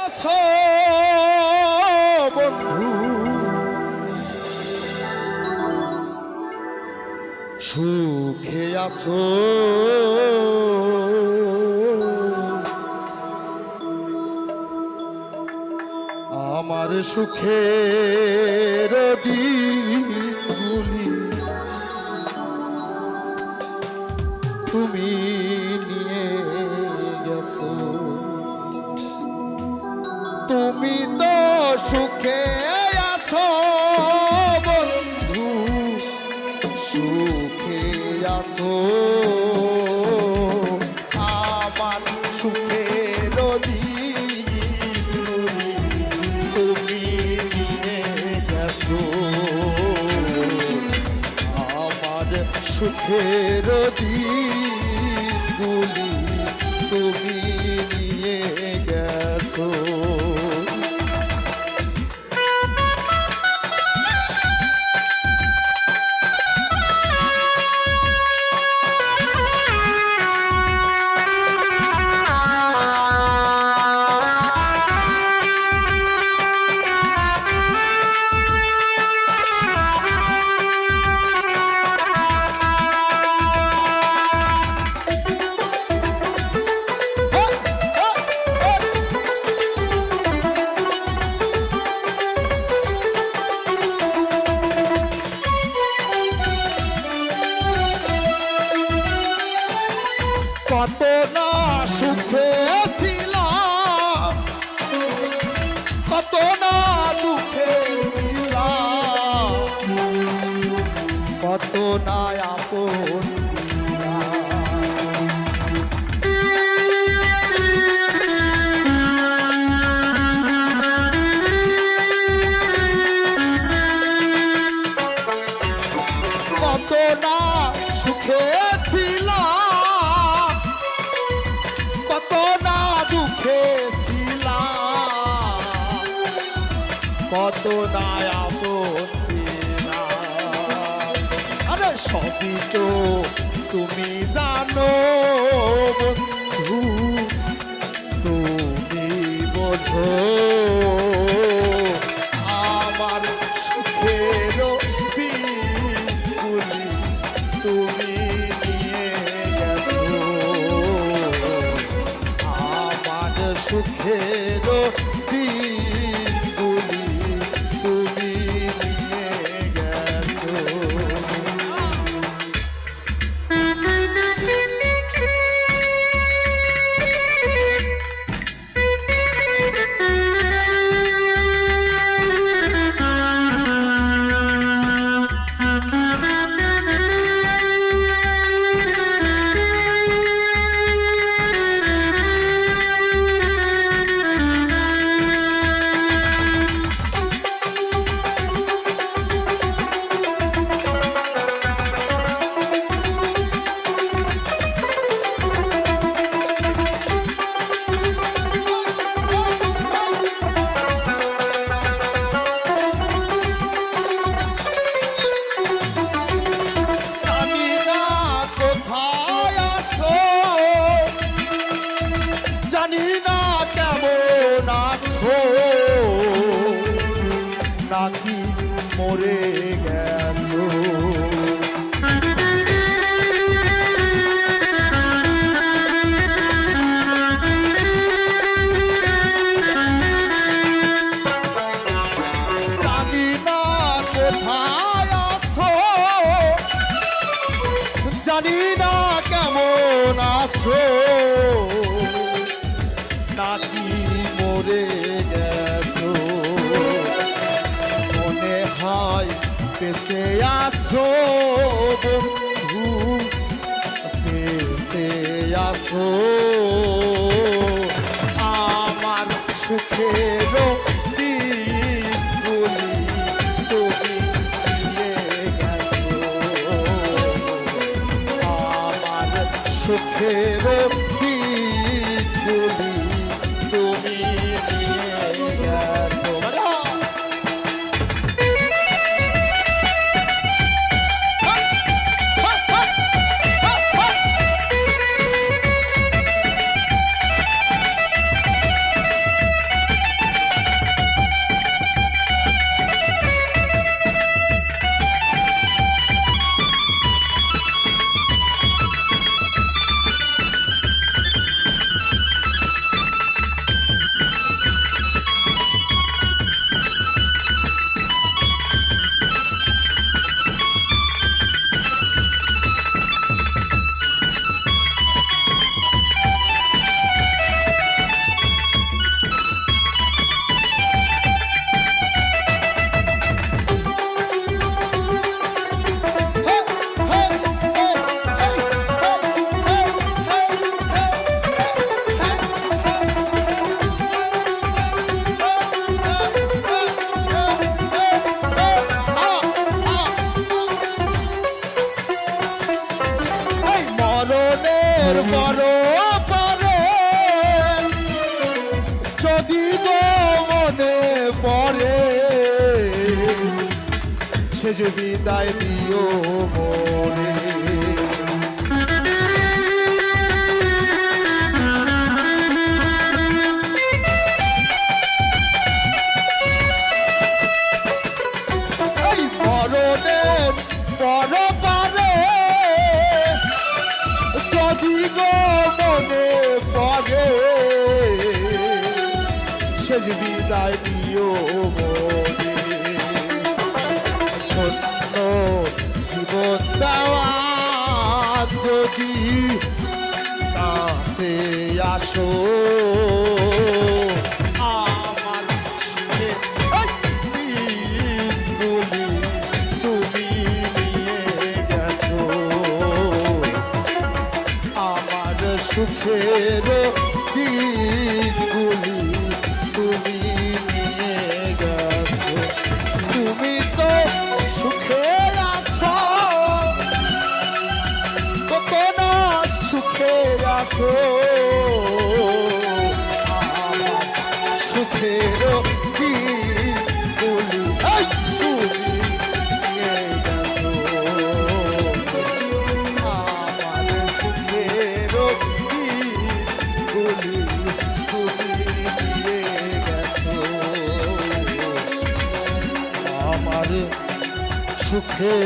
আছো বন্ধু, সুখে আছো? আমার সুখের দিনগুলি তুমি নিয়ে গেছো। তুমি তো সুখে আছো বন্ধু, সুখে আছো? আমার সুখের দিনগুলি তুমি নিয়ে গেছো। আমার সুখের দিনগুলি তুমি নিয়ে গেছো। কত না সুখে ছিলাম, কত না দুঃখে ছিলাম, কত না আপন ছিলাম। কত না সুখে ছিলাম, কত না দুঃখে ছিলাম, কত না আপন ছিলাম। আরে সবই তো তুমি জানো বন্ধু, তুমি বোঝো। আমার সুখের দিনগুলি তুমি নিয়ে গেছো। আমার সুখের দিনগুলি তুমি নিয়ে গেছো। জানি না কেমন আছো, নাকি মরে গেছো। জানি না কোথায় আছো, জানি না কেমন আছো, নাকি মরে গেছো। মনে হয় বেঁচে আছো বন্ধু, বেঁচে আছো। আমার সুখের দিনগুলি তুমি নিয়ে গেছো। আমার সুখের দিনগুলি তুমি নিয়ে গেছো। গো মনে পড়ে সে যে বিদায় দিও মোরে মরণের পরপারে যদি গো মনে পড়ে সে যে বিদায় দিও মোরে ধন্য জীবন দেওয়া যদি কাছে আসো আমার সুখে দিনগুলি তুমি নিয়ে গেছো আমার সুখের দিনগুলি তুমি নিয়ে গেছো তুমি তো সুখে আছো কত না সুখে আছো আমার সুখের দিনগুলি তুমি নিয়ে গেছো আমার সুখের দিনগুলি তুমি নিয়ে গেছো আমার সুখে